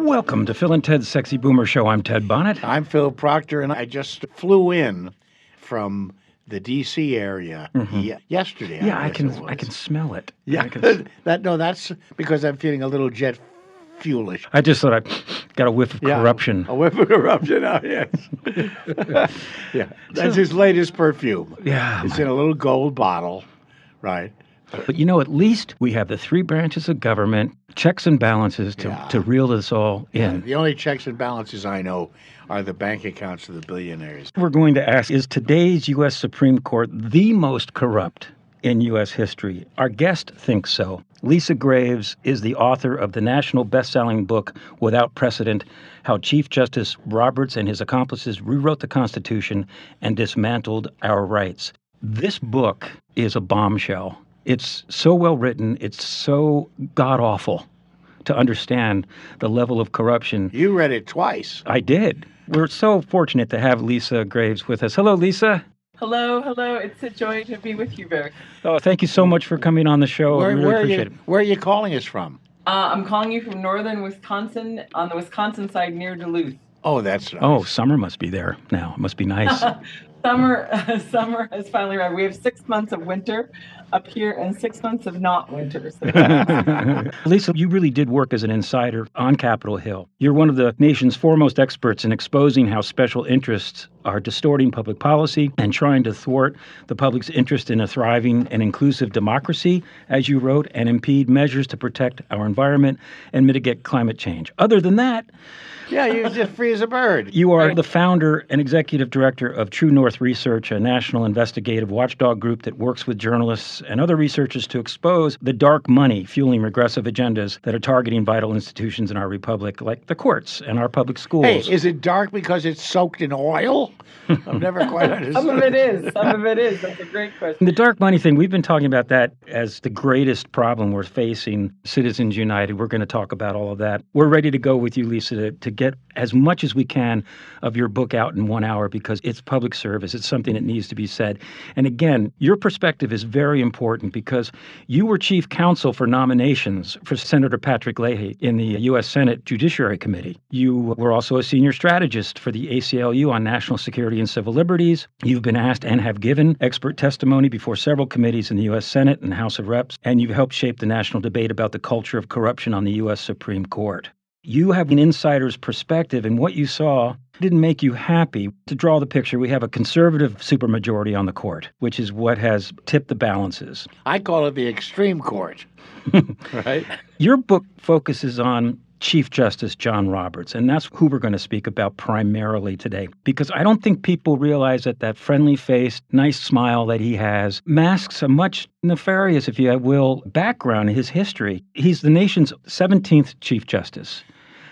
Welcome to Phil and Ted's Sexy Boomer Show. I'm Ted Bonnet. I'm Phil Proctor, and I just flew in from the D.C. area yesterday. Yeah, I can smell it. Yeah, that's because I'm feeling a little jet fuelish. I just thought I got a whiff of corruption. A whiff of corruption. Oh, yes. Yeah, that's his latest perfume. Yeah, it's in a little gold bottle, right? But you know, at least we have the three branches of government, checks and balances to reel this all in. Yeah, the only checks and balances I know are the bank accounts of the billionaires. We're going to ask, is today's U.S. Supreme Court the most corrupt in U.S. history? Our guest thinks so. Lisa Graves is the author of the national best-selling book, Without Precedent, How Chief Justice Roberts and His Accomplices Rewrote the Constitution and Dismantled Our Rights. This book is a bombshell. It's so well written, it's so god-awful to understand the level of corruption. You read it twice. I did. We're so fortunate to have Lisa Graves with us. Hello, Lisa. Hello. It's a joy to be with you, Vic. Oh, thank you so much for coming on the show. I really appreciate it. Where are you calling us from? I'm calling you from northern Wisconsin, on the Wisconsin side near Duluth. Oh, that's nice. Oh, summer must be there now. It must be nice. Summer has finally arrived. We have 6 months of winter up here and 6 months of not winter. So. Lisa, you really did work as an insider on Capitol Hill. You're one of the nation's foremost experts in exposing how special interests are distorting public policy and trying to thwart the public's interest in a thriving and inclusive democracy, as you wrote, and impede measures to protect our environment and mitigate climate change. Other than that, yeah, you're just free as a bird. You are the founder and executive director of True North Research, a national investigative watchdog group that works with journalists and other researchers to expose the dark money fueling regressive agendas that are targeting vital institutions in our republic, like the courts and our public schools. Hey, is it dark because it's soaked in oil? I've never quite understood. Some of it is. That's a great question. The dark money thing, we've been talking about that as the greatest problem we're facing, Citizens United. We're going to talk about all of that. We're ready to go with you, Lisa, to get as much as we can of your book out in 1 hour because it's public service. It's something that needs to be said. And again, your perspective is very important because you were chief counsel for nominations for Senator Patrick Leahy in the U.S. Senate Judiciary Committee. You were also a senior strategist for the ACLU on national security and civil liberties. You've been asked and have given expert testimony before several committees in the U.S. Senate and House of Reps, and you've helped shape the national debate about the culture of corruption on the U.S. Supreme Court. You have an insider's perspective, and what you saw didn't make you happy. To draw the picture, we have a conservative supermajority on the court, which is what has tipped the balances. I call it the extreme court, right? Your book focuses on Chief Justice John Roberts, and that's who we're going to speak about primarily today, because I don't think people realize that that friendly-faced, nice smile that he has masks a much nefarious, if you will, background in his history. He's the nation's 17th Chief Justice.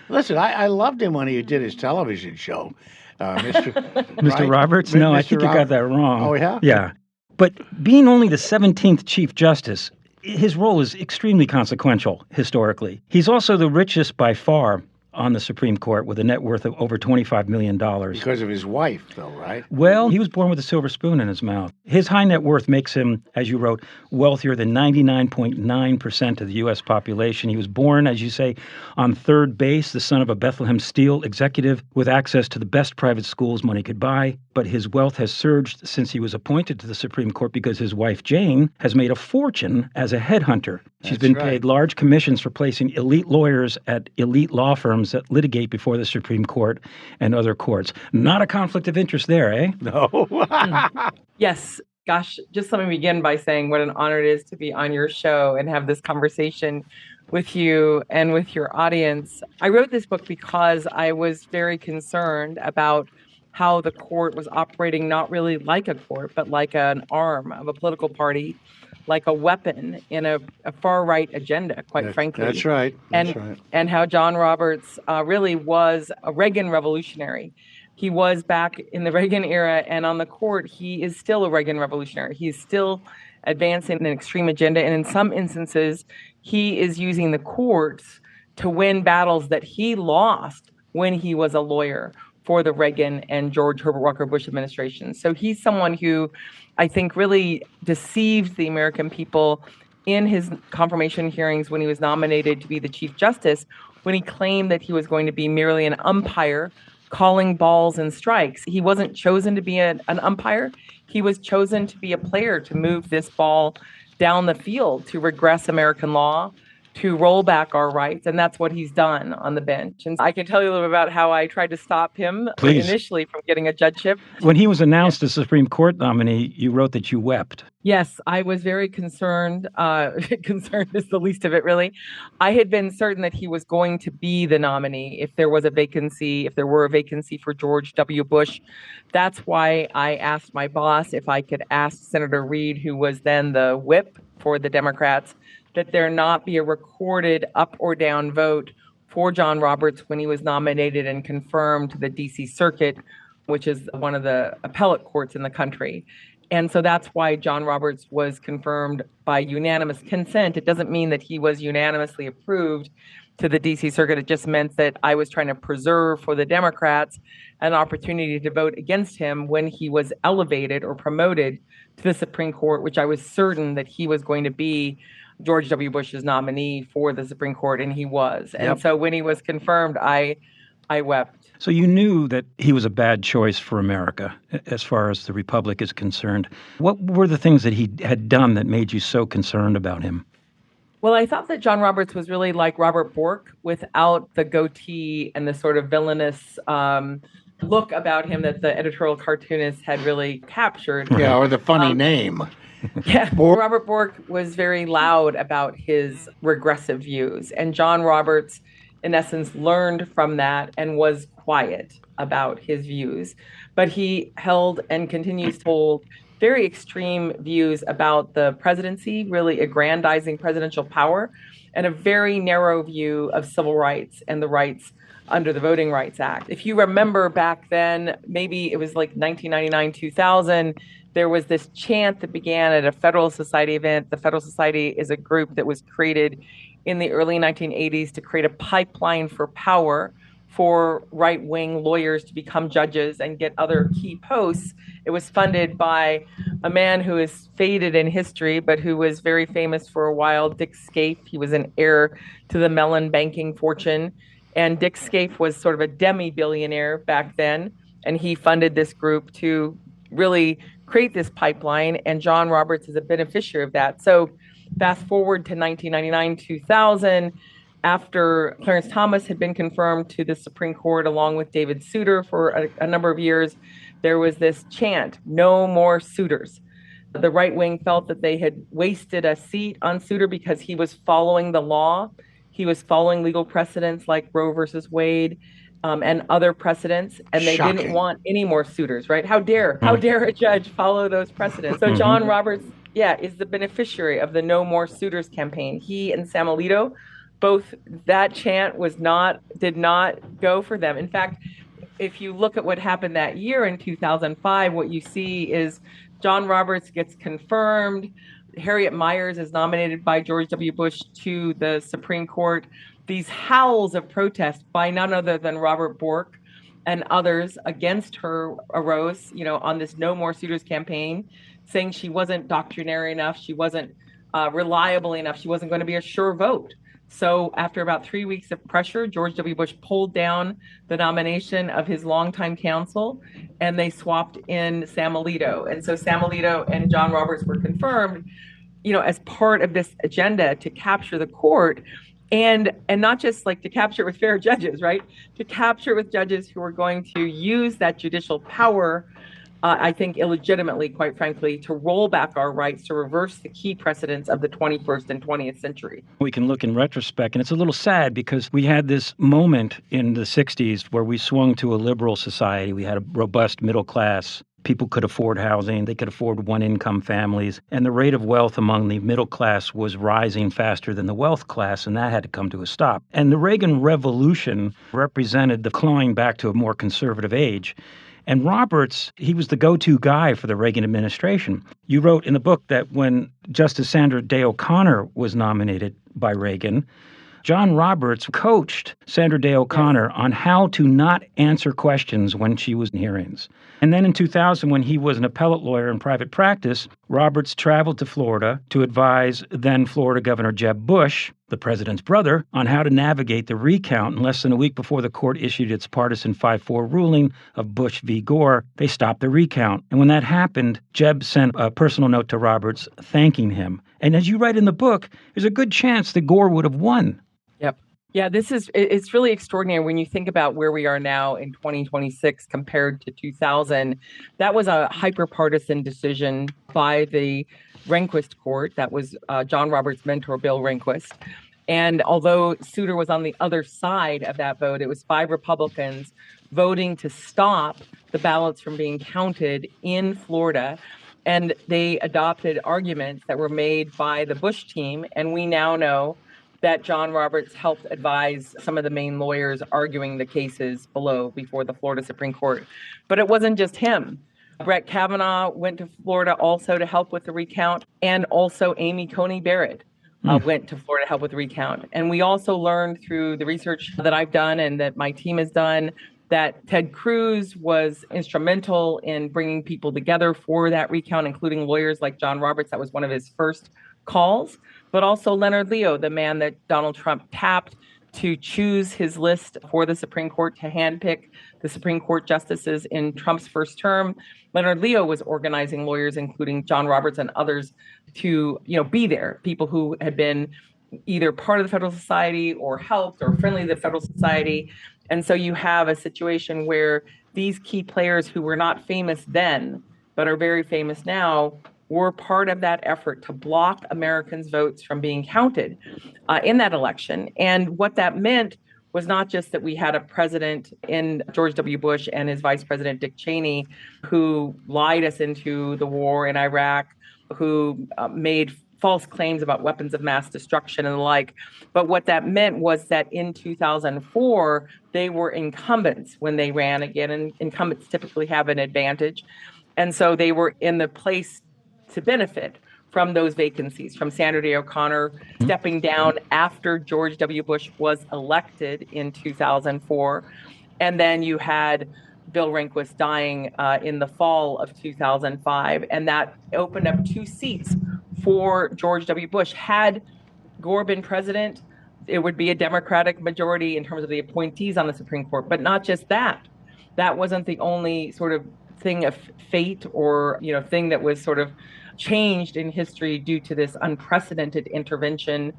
Listen, I loved him when he did his television show, Mr. Mr. Right? Roberts? No, I think you got that wrong. Oh, yeah? Yeah. But being only the 17th Chief Justice, his role is extremely consequential historically. He's also the richest by far on the Supreme Court with a net worth of over $25 million. Because of his wife, though, right? Well, he was born with a silver spoon in his mouth. His high net worth makes him, as you wrote, wealthier than 99.9% of the U.S. population. He was born, as you say, on third base, the son of a Bethlehem Steel executive with access to the best private schools money could buy. But his wealth has surged since he was appointed to the Supreme Court because his wife, Jane, has made a fortune as a headhunter. She's been paid large commissions for placing elite lawyers at elite law firms that litigate before the Supreme Court and other courts. Not a conflict of interest there, eh? No. Yes. Gosh, just let me begin by saying what an honor it is to be on your show and have this conversation with you and with your audience. I wrote this book because I was very concerned about how the court was operating not really like a court, but like an arm of a political party, like a weapon in a far-right agenda, quite frankly. That's right. And how John Roberts really was a Reagan revolutionary. He was back in the Reagan era, and on the court, he is still a Reagan revolutionary. He's still advancing an extreme agenda, and in some instances, he is using the courts to win battles that he lost when he was a lawyer for the Reagan and George Herbert Walker Bush administration. So he's someone who I think really deceived the American people in his confirmation hearings when he was nominated to be the Chief Justice, when he claimed that he was going to be merely an umpire calling balls and strikes. He wasn't chosen to be an umpire. He was chosen to be a player, to move this ball down the field, to regress American law, to roll back our rights. And that's what he's done on the bench. And I can tell you a little bit about how I tried to stop him initially from getting a judgeship. When he was announced as Supreme Court nominee, you wrote that you wept. Yes, I was very concerned. Concerned is the least of it, really. I had been certain that he was going to be the nominee if there was a vacancy, if there were a vacancy for George W. Bush. That's why I asked my boss if I could ask Senator Reid, who was then the whip for the Democrats, that there not be a recorded up or down vote for John Roberts when he was nominated and confirmed to the D.C. Circuit, which is one of the appellate courts in the country. And so that's why John Roberts was confirmed by unanimous consent. It doesn't mean that he was unanimously approved to the D.C. Circuit. It just meant that I was trying to preserve for the Democrats an opportunity to vote against him when he was elevated or promoted to the Supreme Court, which I was certain that he was going to be George W. Bush's nominee for the Supreme Court, and he was. And so when he was confirmed, I wept. So you knew that he was a bad choice for America as far as the Republic is concerned. What were the things that he had done that made you so concerned about him? Well, I thought that John Roberts was really like Robert Bork without the goatee and the sort of villainous look about him that the editorial cartoonists had really captured. Yeah, or the funny name. Yeah, Robert Bork was very loud about his regressive views, and John Roberts, in essence, learned from that and was quiet about his views. But he held and continues to hold very extreme views about the presidency, really aggrandizing presidential power, and a very narrow view of civil rights and the rights under the Voting Rights Act. If you remember back then, maybe it was like 1999, 2000, there was this chant that began at a Federalist Society event. The Federalist Society is a group that was created in the early 1980s to create a pipeline for power for right-wing lawyers to become judges and get other key posts. It was funded by a man who is faded in history, but who was very famous for a while, Dick Scaife. He was an heir to the Mellon banking fortune. And Dick Scaife was sort of a demi-billionaire back then, and he funded this group to really create this pipeline, and John Roberts is a beneficiary of that. So fast forward to 1999, 2000, after Clarence Thomas had been confirmed to the Supreme Court along with David Souter for a number of years, there was this chant, no more Souters. The right wing felt that they had wasted a seat on Souter because he was following the law. He was following legal precedents like Roe versus Wade and other precedents, and they didn't want any more Souters, right? How dare a judge follow those precedents? So John Roberts, is the beneficiary of the No More Souters campaign. He and Sam Alito, both, that chant did not go for them. In fact, if you look at what happened that year in 2005, what you see is John Roberts gets confirmed. Harriet Miers is nominated by George W. Bush to the Supreme Court. These howls of protest by none other than Robert Bork and others against her arose, on this No More Souters campaign, saying she wasn't doctrinary enough, she wasn't reliable enough, she wasn't going to be a sure vote. So after about 3 weeks of pressure, George W. Bush pulled down the nomination of his longtime counsel, and they swapped in Sam Alito. And so Sam Alito and John Roberts were confirmed, as part of this agenda to capture the court, and not just like to capture it with fair judges, right? To capture it with judges who are going to use that judicial power, I think illegitimately, quite frankly, to roll back our rights, to reverse the key precedents of the 21st and 20th century. We can look in retrospect, and it's a little sad because we had this moment in the 60s where we swung to a liberal society. We had a robust middle class. People could afford housing. They could afford one-income families. And the rate of wealth among the middle class was rising faster than the wealth class, and that had to come to a stop. And the Reagan Revolution represented the clawing back to a more conservative age. And Roberts, he was the go-to guy for the Reagan administration. You wrote in the book that when Justice Sandra Day O'Connor was nominated by Reagan, John Roberts coached Sandra Day O'Connor on how to not answer questions when she was in hearings. And then in 2000, when he was an appellate lawyer in private practice, Roberts traveled to Florida to advise then Florida Governor Jeb Bush the president's brother, on how to navigate the recount. And less than a week before the court issued its partisan 5-4 ruling of Bush v. Gore, they stopped the recount. And when that happened, Jeb sent a personal note to Roberts thanking him. And as you write in the book, there's a good chance that Gore would have won. Yep. Yeah, it's really extraordinary when you think about where we are now in 2026 compared to 2000. That was a hyper-partisan decision by the Rehnquist court. That was John Roberts' mentor, Bill Rehnquist. And although Souter was on the other side of that vote, it was 5 Republicans voting to stop the ballots from being counted in Florida. And they adopted arguments that were made by the Bush team. And we now know that John Roberts helped advise some of the main lawyers arguing the cases before the Florida Supreme Court. But it wasn't just him. Brett Kavanaugh went to Florida also to help with the recount, and also Amy Coney Barrett went to Florida to help with the recount. And we also learned through the research that I've done and that my team has done that Ted Cruz was instrumental in bringing people together for that recount, including lawyers like John Roberts. That was one of his first calls. But also Leonard Leo, the man that Donald Trump tapped to choose his list for the Supreme Court, to handpick the Supreme Court justices in Trump's first term. Leonard Leo was organizing lawyers, including John Roberts and others, to be there, people who had been either part of the Federal Society or helped or friendly to the Federal Society. And so you have a situation where these key players who were not famous then, but are very famous now, were part of that effort to block Americans' votes from being counted in that election. And what that meant was not just that we had a president in George W. Bush and his vice president, Dick Cheney, who lied us into the war in Iraq, who made false claims about weapons of mass destruction and the like. But what that meant was that in 2004, they were incumbents when they ran again, and incumbents typically have an advantage. And so they were in the place to benefit from those vacancies, from Sandra Day O'Connor stepping down after George W. Bush was elected in 2004. And then you had Bill Rehnquist dying in the fall of 2005. And that opened up 2 seats for George W. Bush. Had Gore been president, it would be a Democratic majority in terms of the appointees on the Supreme Court. But not just that. That wasn't the only sort of thing of fate or thing that was sort of changed in history due to this unprecedented intervention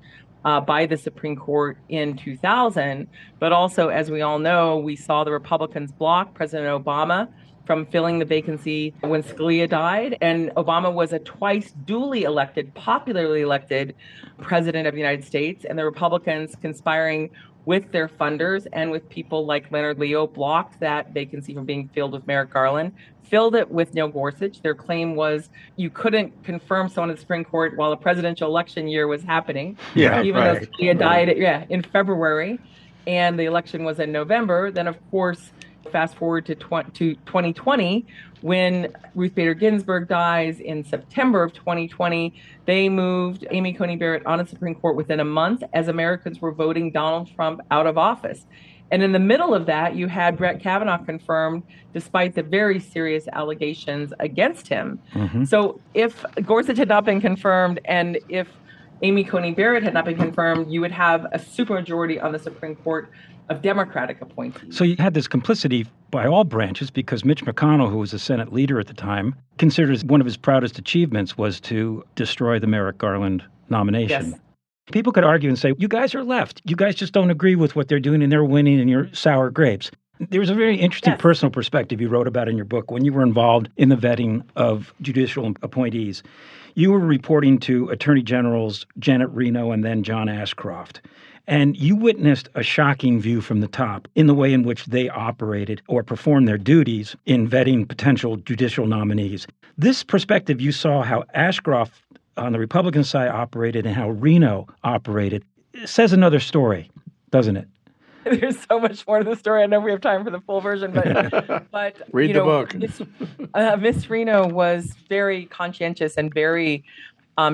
by the Supreme Court in 2000. But also, as we all know, we saw the Republicans block President Obama from filling the vacancy when Scalia died. And Obama was a twice duly elected, popularly elected president of the United States. And the Republicans, conspiring with their funders and with people like Leonard Leo, blocked that vacancy from being filled with Merrick Garland, filled it with Neil Gorsuch. Their claim was you couldn't confirm someone in the Supreme Court while the presidential election year was happening, even though Scalia died in February and the election was in November. Then, of course, fast forward to 2020, when Ruth Bader Ginsburg dies in September of 2020, they moved Amy Coney Barrett on the Supreme Court within a month as Americans were voting Donald Trump out of office. And in the middle of that, you had Brett Kavanaugh confirmed, despite the very serious allegations against him. Mm-hmm. So if Gorsuch had not been confirmed and if Amy Coney Barrett had not been confirmed, you would have a supermajority on the Supreme Court of Democratic appointees. So you had this complicity by all branches because Mitch McConnell, who was the Senate leader at the time, considered one of his proudest achievements was to destroy the Merrick Garland nomination. Yes. People could argue and say, you guys are left. You guys just don't agree with what they're doing and they're winning and you're sour grapes. There was a very interesting personal perspective you wrote about in your book when you were involved in the vetting of judicial appointees. You were reporting to Attorney Generals Janet Reno and then John Ashcroft. And you witnessed a shocking view from the top in the way in which they operated or performed their duties in vetting potential judicial nominees. This perspective, you saw how Ashcroft on the Republican side operated and how Reno operated. It says another story, doesn't it? There's so much more to the story. I know we have time for the full version, but read the book. Miss Reno was very conscientious and very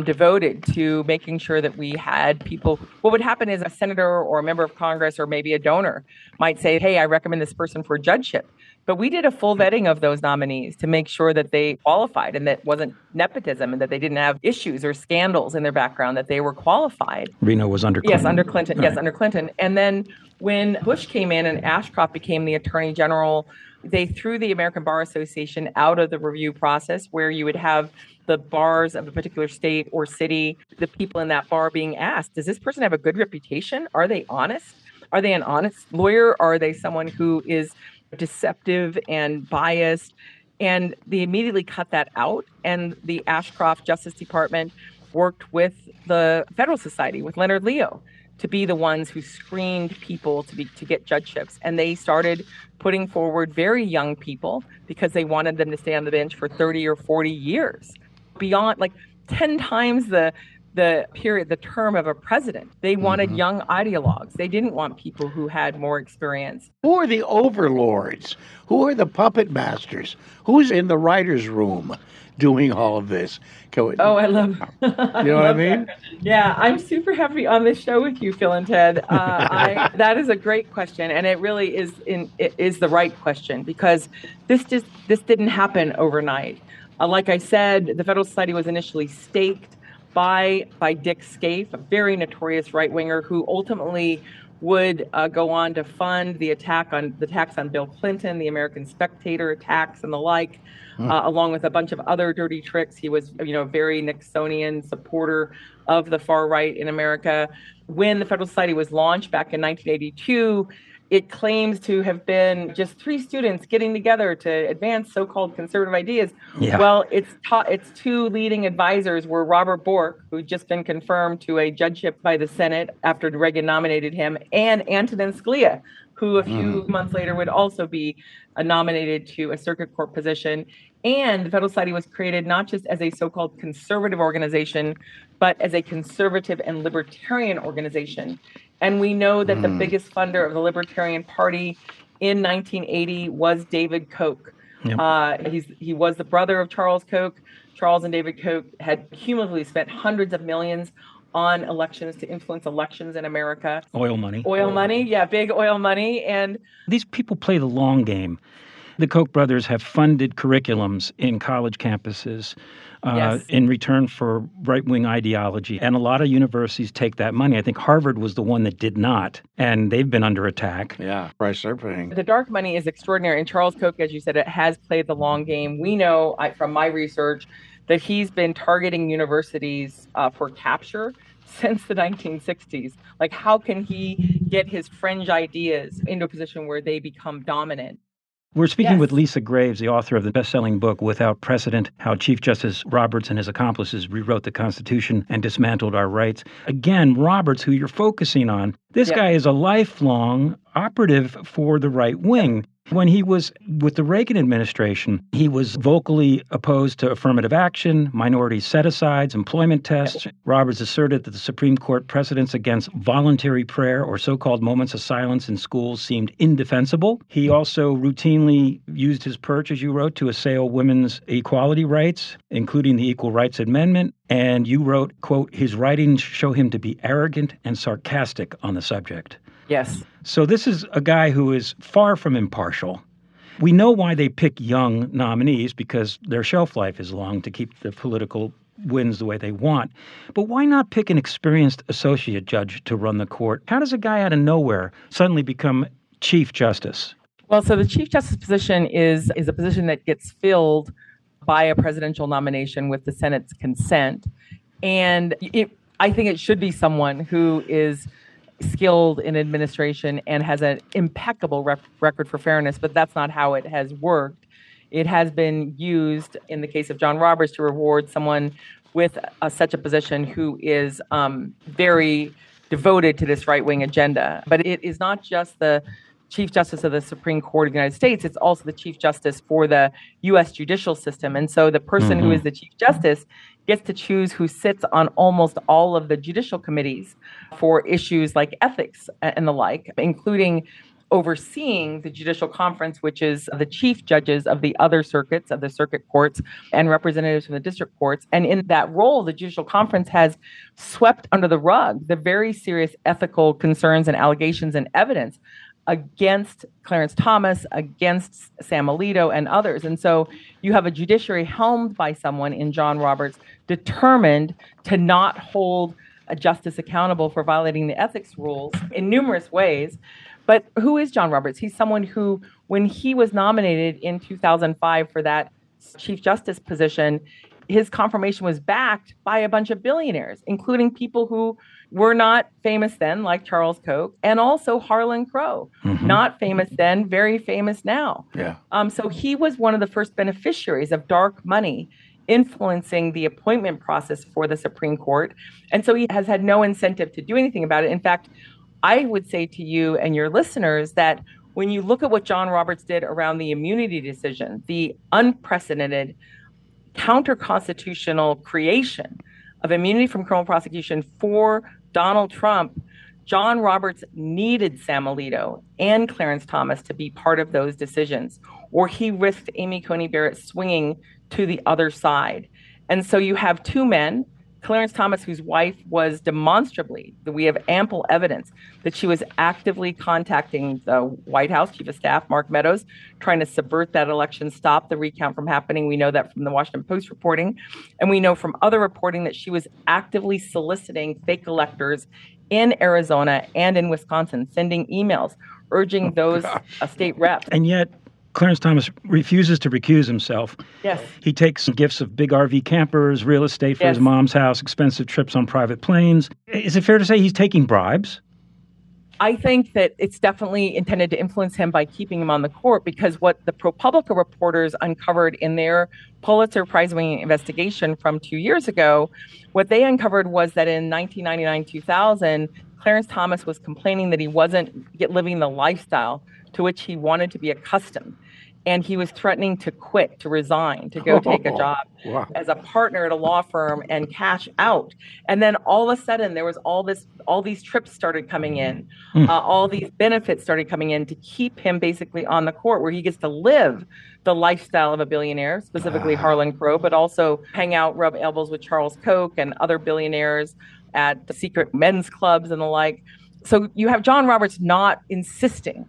devoted to making sure that we had people. What would happen is a senator or a member of Congress or maybe a donor might say, hey, I recommend this person for judgeship. But we did a full vetting of those nominees to make sure that they qualified and that wasn't nepotism and that they didn't have issues or scandals in their background, that they were qualified. Reno was under Clinton. Yes, under Clinton. Right. Yes, under Clinton. And then when Bush came in and Ashcroft became the attorney general, they threw the American Bar Association out of the review process, where you would have the bars of a particular state or city, the people in that bar being asked, does this person have a good reputation? Are they honest? Are they an honest lawyer? Are they someone who is deceptive and biased? And they immediately cut that out. And the Ashcroft Justice Department worked with the Federal Society, with Leonard Leo, to be the ones who screened people to get judgeships. And they started putting forward very young people because they wanted them to stay on the bench for 30 or 40 years, beyond like 10 times the term of a president. They wanted young ideologues. They didn't want people who had more experience. Who are the overlords? Who are the puppet masters? Who's in the writer's room doing all of this? Oh, I love You know what I mean? Yeah, I'm super happy on this show with you, Phil and Ted. That is a great question, and it really is the right question, because this didn't happen overnight. Like I said, the Federal Society was initially staked by Dick Scaife, a very notorious right-winger who ultimately would go on to fund the attacks on Bill Clinton, the American Spectator attacks and the like, along with a bunch of other dirty tricks. He was, a very Nixonian supporter of the far right in America. When the Federal Society was launched back in 1982, it claims to have been just 3 students getting together to advance so-called conservative ideas. Yeah. Well, its 2 leading advisors were Robert Bork, who'd just been confirmed to a judgeship by the Senate after Reagan nominated him, and Antonin Scalia, who a few months later would also be nominated to a circuit court position. And the Federal Society was created not just as a so-called conservative organization, but as a conservative and libertarian organization. And we know that the biggest funder of the Libertarian Party in 1980 was David Koch. Yep. He was the brother of Charles Koch. Charles and David Koch had cumulatively spent hundreds of millions on elections to influence elections in America. Oil money. Yeah, big oil money. And these people play the long game. The Koch brothers have funded curriculums in college campuses in return for right-wing ideology. And a lot of universities take that money. I think Harvard was the one that did not, and they've been under attack. Yeah, price they're paying. The dark money is extraordinary. And Charles Koch, as you said, it has played the long game. We know from my research that he's been targeting universities for capture since the 1960s. Like, how can he get his fringe ideas into a position where they become dominant? We're speaking with Lisa Graves, the author of the best-selling book, Without Precedent, How Chief Justice Roberts and His Accomplices Rewrote the Constitution and Dismantled Our Rights. Again, Roberts, who you're focusing on, this guy is a lifelong operative for the right wing. When he was with the Reagan administration, he was vocally opposed to affirmative action, minority set-asides, employment tests. Roberts asserted that the Supreme Court precedents against voluntary prayer or so-called moments of silence in schools seemed indefensible. He also routinely used his perch, as you wrote, to assail women's equality rights, including the Equal Rights Amendment. And you wrote, quote, his writings show him to be arrogant and sarcastic on the subject. Yes. So this is a guy who is far from impartial. We know why they pick young nominees, because their shelf life is long to keep the political wins the way they want. But why not pick an experienced associate judge to run the court? How does a guy out of nowhere suddenly become Chief Justice? Well, so the Chief Justice position is a position that gets filled by a presidential nomination with the Senate's consent. And I think it should be someone who is skilled in administration and has an impeccable record for fairness, but that's not how it has worked. It has been used in the case of John Roberts to reward someone with such a position who is very devoted to this right-wing agenda. But it is not just the Chief Justice of the Supreme Court of the United States, it's also the Chief Justice for the U.S. judicial system. And so the person who is the Chief Justice gets to choose who sits on almost all of the judicial committees for issues like ethics and the like, including overseeing the judicial conference, which is the chief judges of the other circuits, of the circuit courts, and representatives from the district courts. And in that role, the judicial conference has swept under the rug the very serious ethical concerns and allegations and evidence against Clarence Thomas, against Sam Alito, and others. And so you have a judiciary helmed by someone in John Roberts determined to not hold a justice accountable for violating the ethics rules in numerous ways. But who is John Roberts? He's someone who, when he was nominated in 2005 for that Chief Justice position, his confirmation was backed by a bunch of billionaires, including people who were not famous then, like Charles Koch, and also Harlan Crow, not famous then, very famous now. Yeah. So he was one of the first beneficiaries of dark money influencing the appointment process for the Supreme Court. And so he has had no incentive to do anything about it. In fact, I would say to you and your listeners that when you look at what John Roberts did around the immunity decision, the unprecedented counter-constitutional creation of immunity from criminal prosecution for Donald Trump, John Roberts needed Sam Alito and Clarence Thomas to be part of those decisions, or he risked Amy Coney Barrett swinging to the other side. And so you have two men, Clarence Thomas, whose wife was demonstrably, we have ample evidence that she was actively contacting the White House Chief of Staff, Mark Meadows, trying to subvert that election, stop the recount from happening. We know that from the Washington Post reporting. And we know from other reporting that she was actively soliciting fake electors in Arizona and in Wisconsin, sending emails urging those state reps. And yet, Clarence Thomas refuses to recuse himself. Yes. He takes gifts of big RV campers, real estate for his mom's house, expensive trips on private planes. Is it fair to say he's taking bribes? I think that it's definitely intended to influence him by keeping him on the court, because what the ProPublica reporters uncovered in their Pulitzer Prize-winning investigation from 2 years ago, what they uncovered was that in 1999-2000, Clarence Thomas was complaining that he wasn't living the lifestyle to which he wanted to be accustomed. And he was threatening to quit, to resign, to go take a job as a partner at a law firm and cash out. And then all of a sudden, there was all these trips started coming in, all these benefits started coming in to keep him basically on the court, where he gets to live the lifestyle of a billionaire, specifically Harlan Crow, but also hang out, rub elbows with Charles Koch and other billionaires at the secret men's clubs and the like. So you have John Roberts not insisting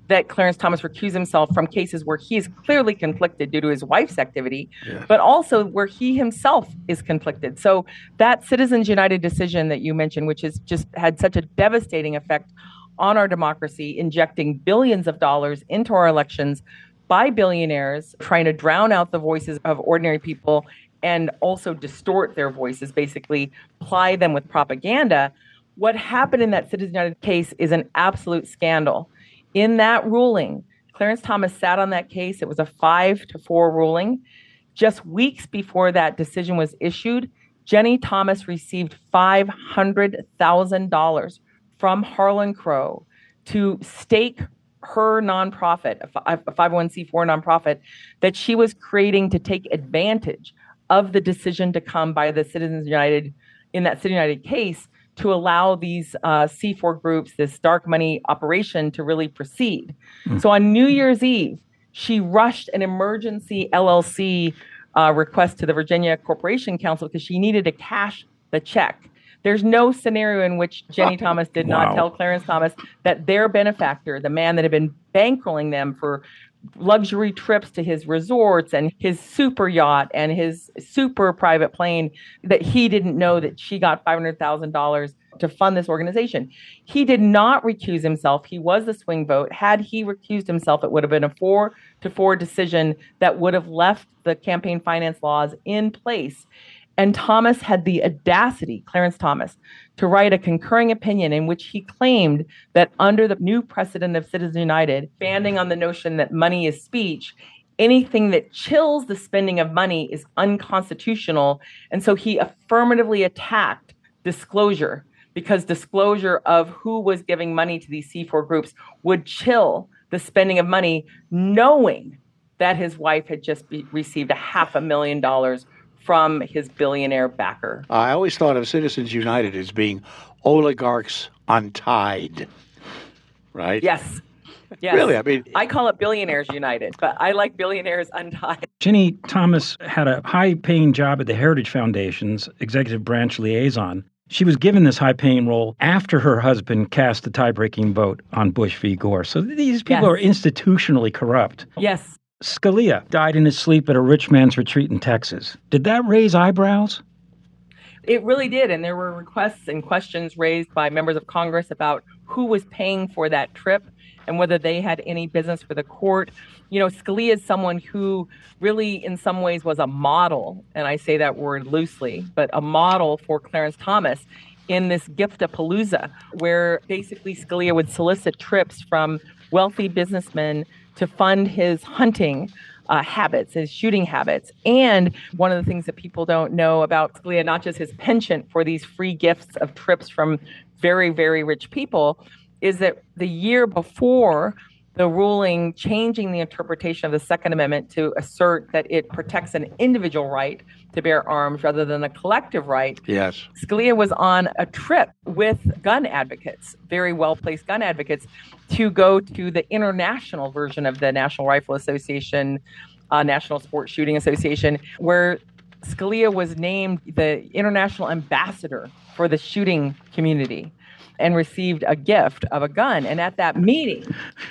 that Clarence Thomas recuse himself from cases where he is clearly conflicted due to his wife's activity, but also where he himself is conflicted. So that Citizens United decision that you mentioned, which has just had such a devastating effect on our democracy, injecting billions of dollars into our elections by billionaires, trying to drown out the voices of ordinary people and also distort their voices, basically ply them with propaganda. What happened in that Citizens United case is an absolute scandal. In that ruling, Clarence Thomas sat on that case. It was a 5-4 ruling. Just weeks before that decision was issued, Jenny Thomas received $500,000 from Harlan Crow to stake her nonprofit, a 501c4 nonprofit, that she was creating to take advantage of the decision to come by the Citizens United in that Citizens United case to allow these C4 groups, this dark money operation, to really proceed. So on New Year's Eve, she rushed an emergency LLC request to the Virginia Corporation Council because she needed to cash the check. There's no scenario in which Jenny Thomas did not tell Clarence Thomas that their benefactor, the man that had been bankrolling them for luxury trips to his resorts and his super yacht and his super private plane, that he didn't know that she got $500,000 to fund this organization. He did not recuse himself. He was the swing vote. Had he recused himself, it would have been a 4-4 decision that would have left the campaign finance laws in place. And Thomas had the audacity, Clarence Thomas, to write a concurring opinion in which he claimed that under the new precedent of Citizens United, banding on the notion that money is speech, anything that chills the spending of money is unconstitutional. And so he affirmatively attacked disclosure, because disclosure of who was giving money to these C4 groups would chill the spending of money, knowing that his wife had just received $500,000 from his billionaire backer. I always thought of Citizens United as being oligarchs untied, right? Yes. Really, I mean, I call it Billionaires United, but I like Billionaires Untied. Jenny Thomas had a high-paying job at the Heritage Foundation's executive branch liaison. She was given this high-paying role after her husband cast the tie-breaking vote on Bush v. Gore. So these people are institutionally corrupt. Yes. Scalia died in his sleep at a rich man's retreat in Texas. Did that raise eyebrows? It really did. And there were requests and questions raised by members of Congress about who was paying for that trip and whether they had any business for the court. You know, Scalia is someone who really, in some ways, was a model, and I say that word loosely, but a model for Clarence Thomas in this gift-a-palooza, where basically Scalia would solicit trips from wealthy businessmen to fund his hunting habits, his shooting habits. And one of the things that people don't know about Scalia, not just his penchant for these free gifts of trips from very, very rich people, is that the year before the ruling changing the interpretation of the Second Amendment to assert that it protects an individual right to bear arms rather than a collective right. Yes. Scalia was on a trip with gun advocates, very well-placed gun advocates, to go to the international version of the National Rifle Association, National Sports Shooting Association, where Scalia was named the international ambassador for the shooting community and received a gift of a gun. And at that meeting,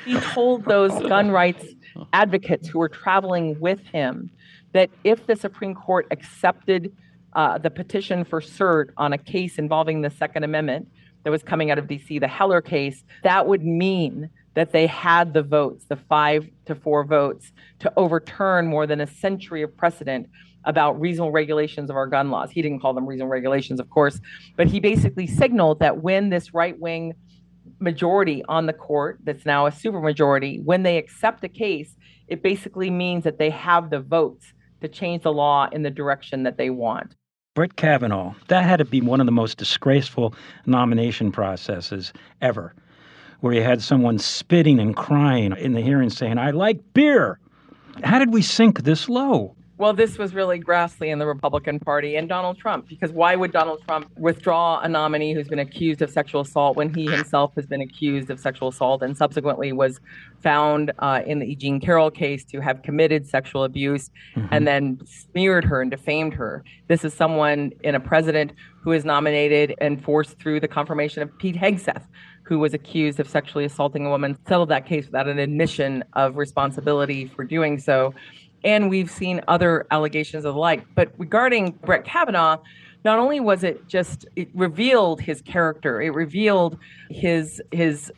he told those gun rights advocates who were traveling with him that if the Supreme Court accepted the petition for cert on a case involving the Second Amendment that was coming out of D.C., the Heller case, that would mean that they had the votes, the 5-4 votes, to overturn more than a century of precedent about reasonable regulations of our gun laws. He didn't call them reasonable regulations, of course, but he basically signaled that when this right-wing majority on the court, that's now a supermajority, when they accept a case, it basically means that they have the votes to change the law in the direction that they want. Brett Kavanaugh, that had to be one of the most disgraceful nomination processes ever, where you had someone spitting and crying in the hearing saying, "I like beer." How did we sink this low? Well, this was really ghastly in the Republican Party and Donald Trump, because why would Donald Trump withdraw a nominee who's been accused of sexual assault when he himself has been accused of sexual assault and subsequently was found in the E. Jean Carroll case to have committed sexual abuse and then smeared her and defamed her? This is someone in a president who is nominated and forced through the confirmation of Pete Hegseth, who was accused of sexually assaulting a woman, settled that case without an admission of responsibility for doing so. And we've seen other allegations of the like. But regarding Brett Kavanaugh, not only was it revealed his character, it revealed his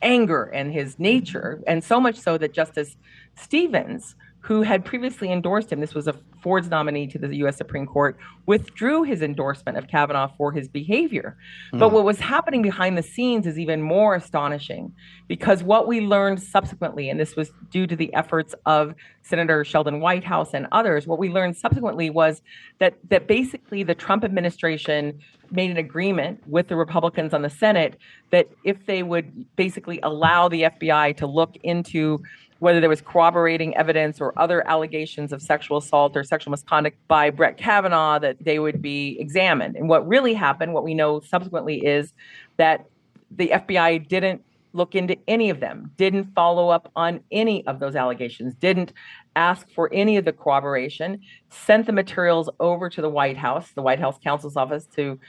anger and his nature, and so much so that Justice Stevens, who had previously endorsed him, this was a Ford's nominee to the U.S. Supreme Court, withdrew his endorsement of Kavanaugh for his behavior. But what was happening behind the scenes is even more astonishing, because what we learned subsequently, and this was due to the efforts of Senator Sheldon Whitehouse and others, what we learned subsequently was that basically the Trump administration made an agreement with the Republicans on the Senate that if they would basically allow the FBI to look into whether there was corroborating evidence or other allegations of sexual assault or sexual misconduct by Brett Kavanaugh, that they would be examined. And what really happened, what we know subsequently, is that the FBI didn't look into any of them, didn't follow up on any of those allegations, didn't ask for any of the corroboration, sent the materials over to the White House counsel's office, to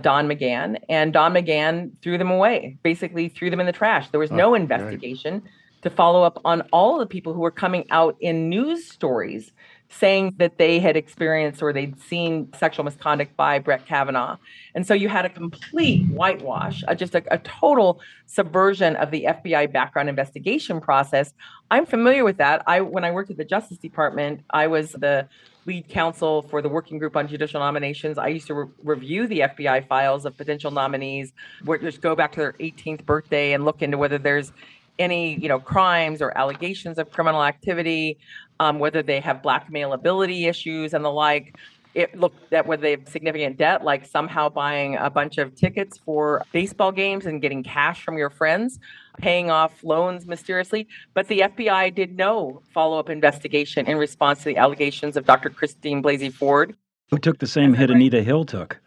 Don McGahn, and Don McGahn threw them away, basically threw them in the trash. There was no investigation to follow up on all the people who were coming out in news stories saying that they had experienced or they'd seen sexual misconduct by Brett Kavanaugh. And so you had a complete whitewash, just a total subversion of the FBI background investigation process. I'm familiar with that. When I worked at the Justice Department, I was the lead counsel for the working group on judicial nominations. I used to review the FBI files of potential nominees, where just go back to their 18th birthday and look into whether there's any, crimes or allegations of criminal activity, whether they have blackmailability issues and the like. It looked at whether they have significant debt, like somehow buying a bunch of tickets for baseball games and getting cash from your friends, paying off loans mysteriously. But the FBI did no follow-up investigation in response to the allegations of Dr. Christine Blasey Ford, who took the same hit Anita Hill took.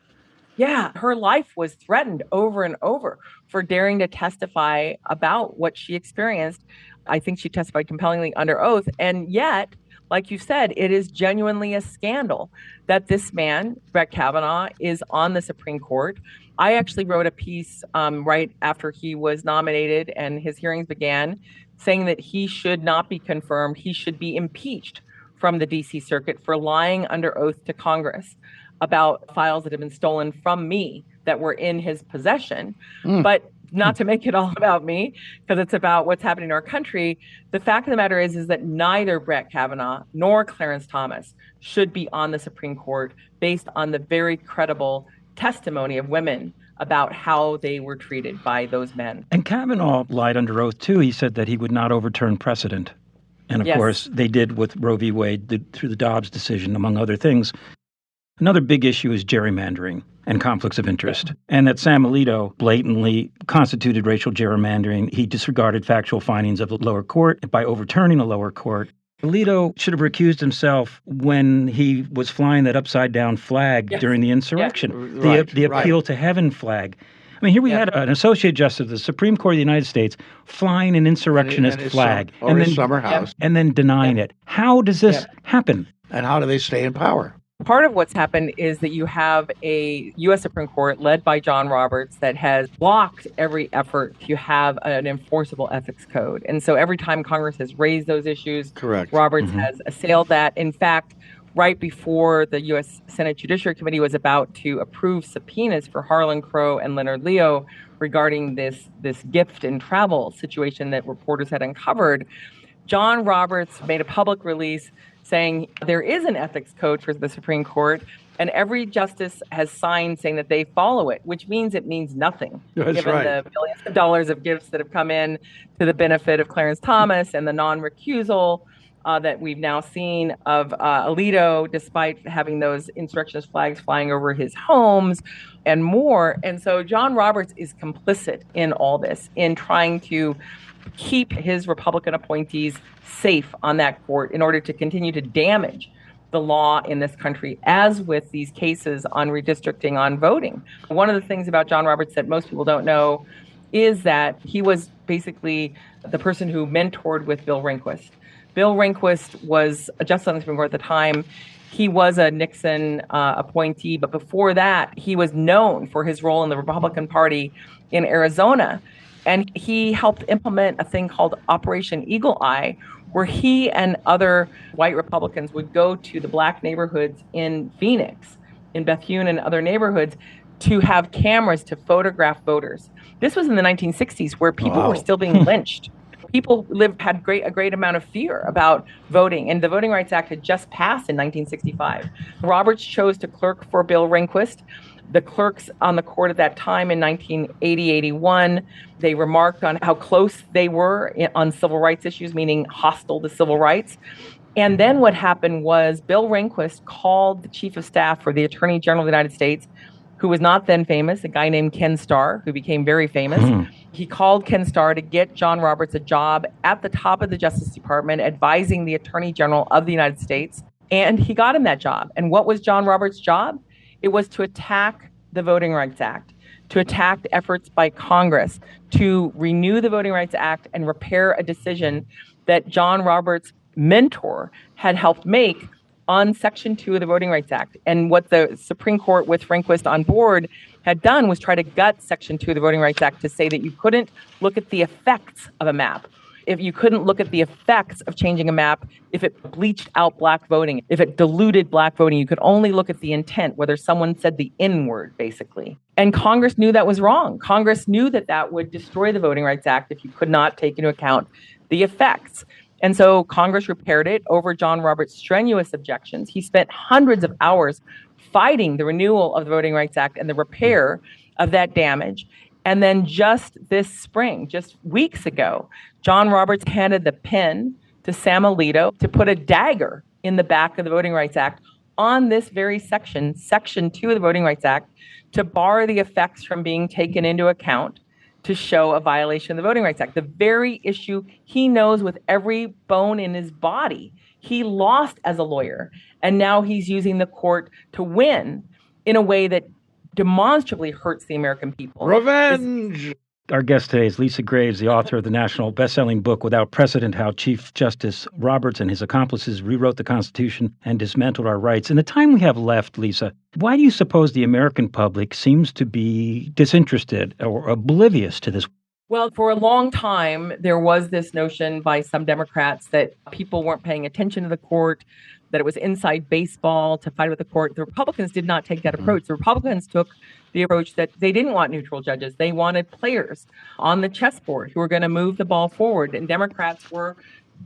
Yeah, her life was threatened over and over for daring to testify about what she experienced. I think she testified compellingly under oath. And yet like you said, it is genuinely a scandal that this man, Brett Kavanaugh, is on the Supreme Court. I actually wrote a piece right after he was nominated and his hearings began, saying that he should not be confirmed. He should be impeached from the D.C. Circuit for lying under oath to Congress about files that have been stolen from me that were in his possession. But not to make it all about me, because it's about what's happening in our country. The fact of the matter is that neither Brett Kavanaugh nor Clarence Thomas should be on the Supreme Court based on the very credible testimony of women about how they were treated by those men. And Kavanaugh lied under oath, too. He said that he would not overturn precedent. And, of course, they did with Roe v. Wade through the Dobbs decision, among other things. Another big issue is gerrymandering and conflicts of interest. And that Sam Alito blatantly constituted racial gerrymandering. He disregarded factual findings of the lower court by overturning a lower court. Alito should have recused himself when he was flying that upside-down flag during the insurrection, the appeal to heaven flag. I mean, here we had an associate justice of the Supreme Court of the United States flying an insurrectionist flag and then summer house and then denying it. How does this happen? And how do they stay in power? Part of what's happened is that you have a U.S. Supreme Court led by John Roberts that has blocked every effort to have an enforceable ethics code. And so every time Congress has raised those issues, Roberts has assailed that. In fact, right before the U.S. Senate Judiciary Committee was about to approve subpoenas for Harlan Crow and Leonard Leo regarding this gift and travel situation that reporters had uncovered, John Roberts made a public release saying there is an ethics code for the Supreme Court, and every justice has signed saying that they follow it, which means it means nothing, given the billions of dollars of gifts that have come in to the benefit of Clarence Thomas and the non-recusal that we've now seen of Alito, despite having those insurrectionist flags flying over his homes and more. And so John Roberts is complicit in all this, in trying to keep his Republican appointees safe on that court in order to continue to damage the law in this country, as with these cases on redistricting, on voting. One of the things about John Roberts that most people don't know is that he was basically the person who mentored with Bill Rehnquist. Bill Rehnquist was a justice on the Supreme Court at the time. He was a Nixon appointee, but before that, he was known for his role in the Republican Party in Arizona. And he helped implement a thing called Operation Eagle Eye, where he and other white Republicans would go to the black neighborhoods in Phoenix, in Bethune and other neighborhoods, to have cameras to photograph voters. This was in the 1960s, where people were still being lynched. People had a great amount of fear about voting, and the Voting Rights Act had just passed in 1965. Roberts chose to clerk for Bill Rehnquist. The clerks on the court at that time in 1980-81, they remarked on how close they were on civil rights issues, meaning hostile to civil rights. And then what happened was Bill Rehnquist called the chief of staff for the Attorney General of the United States, who was not then famous, a guy named Ken Starr, who became very famous. He called Ken Starr to get John Roberts a job at the top of the Justice Department, advising the Attorney General of the United States. And he got him that job. And what was John Roberts' job? It was to attack the Voting Rights Act, to attack efforts by Congress to renew the Voting Rights Act and repair a decision that John Roberts' mentor had helped make on Section 2 of the Voting Rights Act. And what the Supreme Court, with Rehnquist on board, had done was try to gut Section 2 of the Voting Rights Act to say that you couldn't look at the effects of a map. If you couldn't look at the effects of changing a map, if it bleached out black voting, if it diluted black voting, you could only look at the intent, whether someone said the N word, basically. And Congress knew that was wrong. Congress knew that that would destroy the Voting Rights Act if you could not take into account the effects. And so Congress repaired it over John Roberts' strenuous objections. He spent hundreds of hours fighting the renewal of the Voting Rights Act and the repair of that damage. And then just this spring, just weeks ago, John Roberts handed the pen to Sam Alito to put a dagger in the back of the Voting Rights Act on this very section, Section 2 of the Voting Rights Act, to bar the effects from being taken into account to show a violation of the Voting Rights Act. The very issue he knows with every bone in his body. He lost as a lawyer, and now he's using the court to win in a way that demonstrably hurts the American people. Revenge! Our guest today is Lisa Graves, the author of the national best-selling book, Without Precedent, How Chief Justice Roberts and His Accomplices Rewrote the Constitution and Dismantled Our Rights. In the time we have left, Lisa, why do you suppose the American public seems to be disinterested or oblivious to this? Well, for a long time, there was this notion by some Democrats that people weren't paying attention to the court, that it was inside baseball to fight with the court. The Republicans did not take that approach. The Republicans took the approach that they didn't want neutral judges. They wanted players on the chessboard who were going to move the ball forward. And Democrats were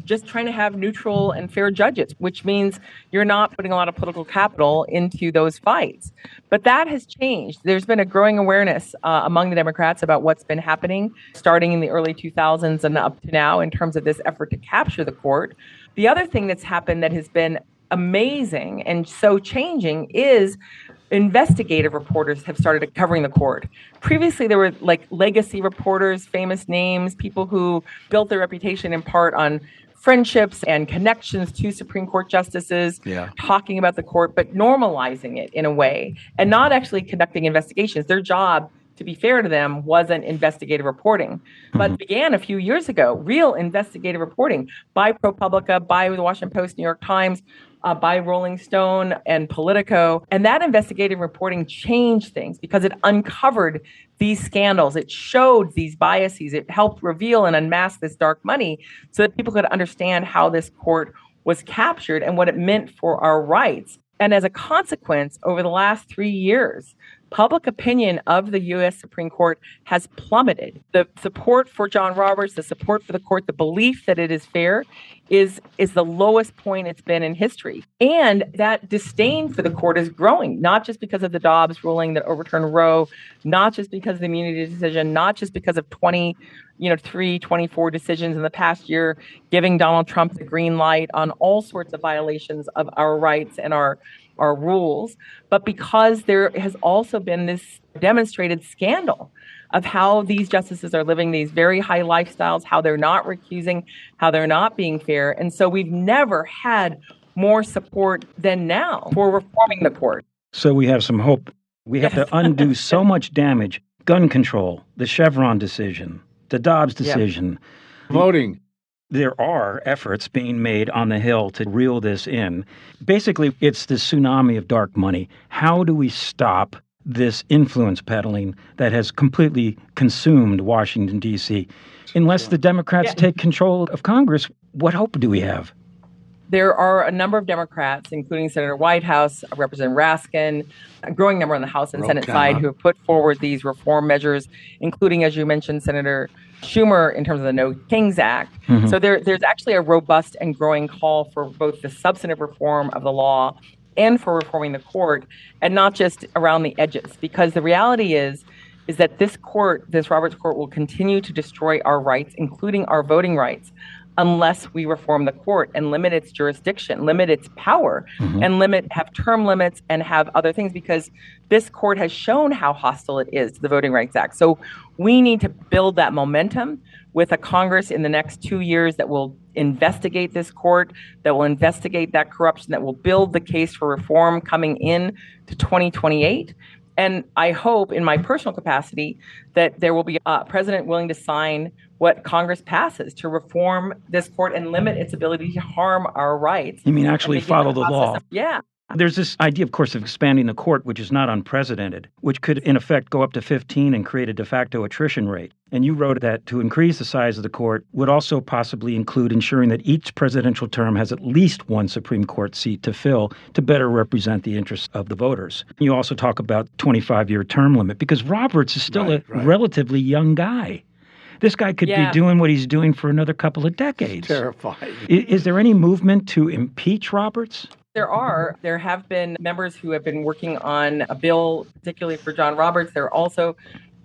just trying to have neutral and fair judges, which means you're not putting a lot of political capital into those fights. But that has changed. There's been a growing awareness among the Democrats about what's been happening starting in the early 2000s and up to now in terms of this effort to capture the court. The other thing that's happened that has been amazing and so changing is investigative reporters have started covering the court. Previously, there were like legacy reporters, famous names, people who built their reputation in part on friendships and connections to Supreme Court justices, talking about the court, but normalizing it in a way and not actually conducting investigations. Their job, to be fair to them, wasn't investigative reporting, but began a few years ago, real investigative reporting by ProPublica, by the Washington Post, New York Times, by Rolling Stone and Politico. And that investigative reporting changed things because it uncovered these scandals. It showed these biases. It helped reveal and unmask this dark money so that people could understand how this court was captured and what it meant for our rights. And as a consequence, over the last 3 years, public opinion of the U.S. Supreme Court has plummeted. The support for John Roberts, the support for the court, the belief that it is fair is the lowest point it's been in history. And that disdain for the court is growing, not just because of the Dobbs ruling that overturned Roe, not just because of the immunity decision, not just because of 24 decisions in the past year giving Donald Trump the green light on all sorts of violations of our rights and our rules, but because there has also been this demonstrated scandal of how these justices are living these very high lifestyles, how they're not recusing, how they're not being fair. And so we've never had more support than now for reforming the court. So we have some hope. We have to undo so much damage. Gun control, the Chevron decision, the Dobbs decision. Voting. There are efforts being made on the Hill to reel this in. Basically, it's the tsunami of dark money. How do we stop this influence peddling that has completely consumed Washington, D.C.? Unless the Democrats take control of Congress, what hope do we have? There are a number of Democrats, including Senator Whitehouse, Representative Raskin, a growing number on the House and Senate side who have put forward these reform measures, including, as you mentioned, Senator Schumer in terms of the No Kings Act. So there's actually a robust and growing call for both the substantive reform of the law and for reforming the court, and not just around the edges. Because the reality is that this court, this Roberts Court, will continue to destroy our rights, including our voting rights, unless we reform the court and limit its jurisdiction, limit its power, and have term limits and have other things, because this court has shown how hostile it is to the Voting Rights Act. So we need to build that momentum with a Congress in the next 2 years that will investigate this court, that will investigate that corruption, that will build the case for reform coming in to 2028. And I hope, in my personal capacity, that there will be a president willing to sign what Congress passes to reform this court and limit its ability to harm our rights. You mean actually follow the law? Yeah. There's this idea, of course, of expanding the court, which is not unprecedented, which could, in effect, go up to 15 and create a de facto attrition rate. And you wrote that to increase the size of the court would also possibly include ensuring that each presidential term has at least one Supreme Court seat to fill to better represent the interests of the voters. You also talk about 25-year term limit, because Roberts is still a relatively young guy. This guy could be doing what he's doing for another couple of decades. Terrifying. Is there any movement to impeach Roberts? There have been members who have been working on a bill, particularly for John Roberts. There also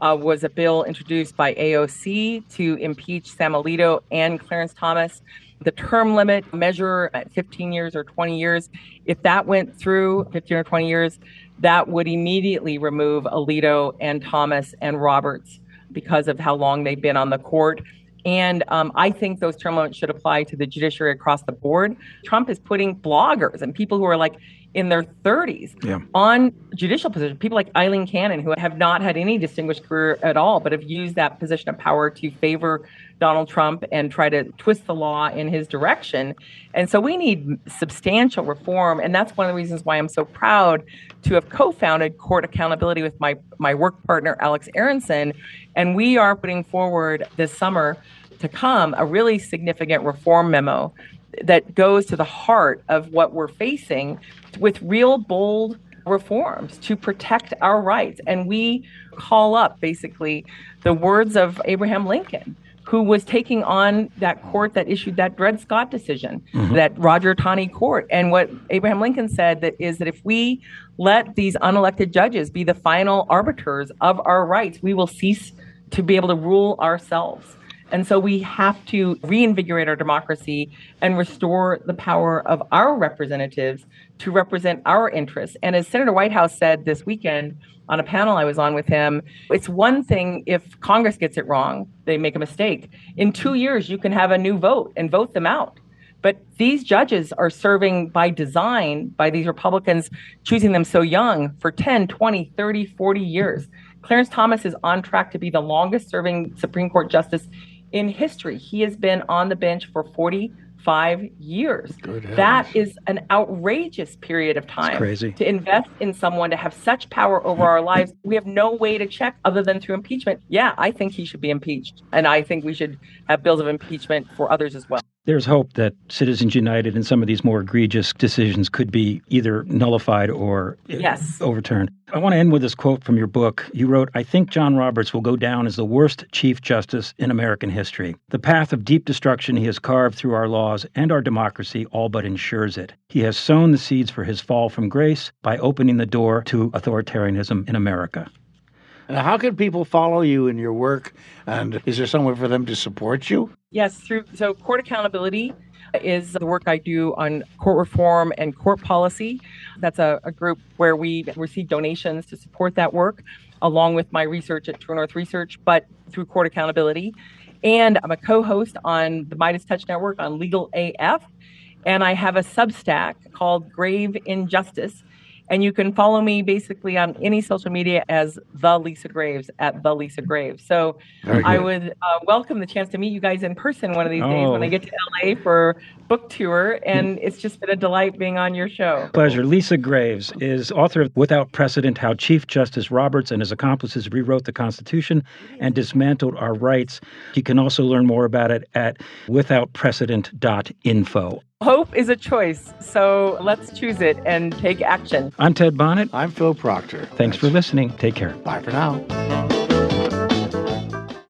was a bill introduced by AOC to impeach Sam Alito and Clarence Thomas. The term limit measure at 15 years or 20 years, if that went through 15 or 20 years, that would immediately remove Alito and Thomas and Roberts because of how long they've been on the court. And I think those term limits should apply to the judiciary across the board. Trump is putting bloggers and people who are like in their 30s Yeah. on judicial positions. People like Eileen Cannon, who have not had any distinguished career at all, but have used that position of power to favor Donald Trump and try to twist the law in his direction. And so we need substantial reform. And that's one of the reasons why I'm so proud to have co-founded Court Accountability with my work partner, Alex Aronson. And we are putting forward this summer to come a really significant reform memo that goes to the heart of what we're facing with real bold reforms to protect our rights. And we call up basically the words of Abraham Lincoln, who was taking on that court that issued that Dred Scott decision, that Roger Taney court. And what Abraham Lincoln said is that if we let these unelected judges be the final arbiters of our rights, we will cease to be able to rule ourselves. And so we have to reinvigorate our democracy and restore the power of our representatives to represent our interests. And as Senator Whitehouse said this weekend on a panel I was on with him, it's one thing if Congress gets it wrong, they make a mistake. In 2 years, you can have a new vote and vote them out. But these judges are serving by design by these Republicans choosing them so young for 10, 20, 30, 40 years. Clarence Thomas is on track to be the longest serving Supreme Court justice in history. He has been on the bench for 45 years. That is an outrageous period of time to invest in someone to have such power over our lives. We have no way to check other than through impeachment. Yeah, I think he should be impeached. And I think we should have bills of impeachment for others as well. There's hope that Citizens United and some of these more egregious decisions could be either nullified or overturned. I want to end with this quote from your book. You wrote, "I think John Roberts will go down as the worst Chief Justice in American history. The path of deep destruction he has carved through our laws and our democracy all but ensures it. He has sown the seeds for his fall from grace by opening the door to authoritarianism in America." Now, how can people follow you in your work? And is there somewhere for them to support you? Yes, so Court Accountability is the work I do on court reform and court policy. That's a group where we receive donations to support that work, along with my research at True North Research, but through Court Accountability. And I'm a co-host on the Midas Touch Network on Legal AF. And I have a Substack called Grave Injustice. And you can follow me basically on any social media as The Lisa Graves, at The Lisa Graves. So I would welcome the chance to meet you guys in person one of these days when I get to LA for book tour. And it's just been a delight being on your show. Pleasure. Lisa Graves is author of Without Precedent, How Chief Justice Roberts and His Accomplices Rewrote the Constitution and Dismantled Our Rights. You can also learn more about it at withoutprecedent.info. Hope is a choice, so let's choose it and take action. I'm Ted Bonnet. I'm Phil Proctor. Thanks for listening. Take care. Bye for now.